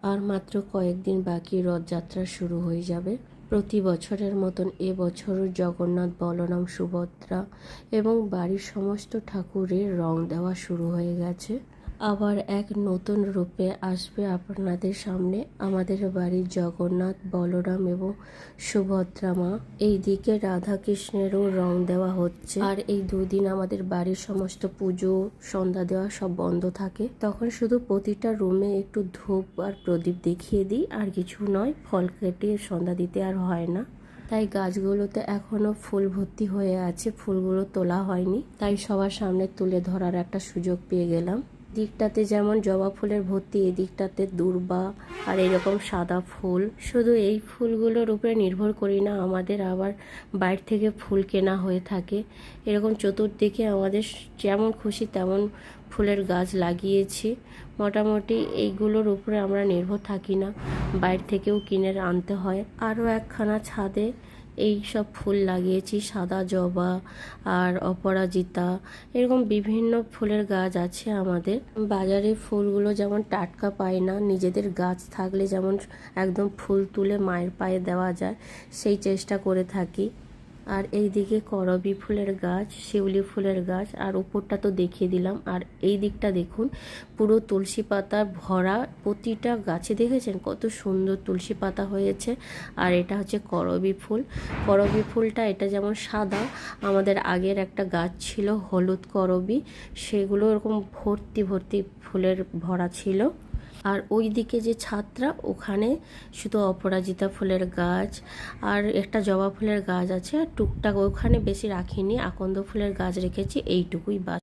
আর মাত্র কয়েকদিন বাকি রথযাত্রা শুরু হয়ে যাবে। প্রতি বছরের মতন এবছরও জগন্নাথ, বলরাম, সুভদ্রা এবং বাড়ির সমস্ত ঠাকুরের রং দেওয়া শুরু হয়ে গেছে। আবার এক নতুন রূপে আসবে আপনাদের সামনে আমাদের বাড়ির জগন্নাথ, বলরাম এবং সুভদ্রা মা। এইদিকে রাধাকৃষ্ণেরও রং দেওয়া হচ্ছে। আর এই দুদিন আমাদের বাড়ির সমস্ত পুজো, সন্ধ্যা দেওয়া সব বন্ধ থাকে। তখন শুধু প্রতিটা রুমে একটু ধূপ আর প্রদীপ দেখিয়ে দিই, আর কিছু নয়। ফল কেটে সন্ধ্যা দিতে আর হয় না। তাই গাছগুলোতে এখনো ফুল ভর্তি হয়ে আছে, ফুলগুলো তোলা হয়নি, তাই সবার সামনে তুলে ধরার একটা সুযোগ পেয়ে গেলাম। দিকটাতে যেমন জবা ফুলের ভর্তি, এদিকটাতে দূর্বা আর এরকম সাদা ফুল। শুধু এই ফুলগুলোর উপরে নির্ভর করি না, আমাদের আবার বাইরে থেকে ফুল কেনা হয়ে থাকে। এরকম চতুর্দিকে আমাদের যেমন খুশি তেমন ফুলের গাছ লাগিয়েছি। মোটামুটি এইগুলোর উপরে আমরা নির্ভর থাকি না, বাইরে থেকেও কিনে আনতে হয়। আরও একখানা ছাদে এই সব ফুল লাগিয়েছি, সাদা জবা আর অপরাজিতা, এরকম বিভিন্ন ফুলের গাছ আছে আমাদের। বাজারে ফুলগুলো যেমন টাটকা পাই না, নিজেদের গাছ থাকলে যেমন একদম ফুল তুলে মায়ের পায়ে দেওয়া যায়, সেই চেষ্টা করে থাকি। আর এই দিকে করবী ফুলের গাছ, শিউলি ফুলের গাছ, আর উপরটা তো দেখিয়ে দিলাম। আর এই দিকটা দেখুন, পুরো তুলসী পাতা ভরা। প্রতিটা গাছে দেখেছেন কত সুন্দর তুলসী পাতা হয়েছে। আর এটা হচ্ছে করবী ফুল। করবী ফুলটা এটা যেমন সাদা, আমাদের আগের একটা গাছ ছিল হলুদ করবী, সেগুলো এরকম ভর্তি ভর্তি ফুলের ভরা ছিল। আর ওই দিকে যে ছাদটা, ওখানে শুধু অপরাজিতা ফুলের গাছ আর একটা জবা ফুলের গাছ আছে। আর টুকটাক ওখানে বেশি রাখিনি, আকন্দ ফুলের গাছ রেখেছি, এইটুকুই বাস।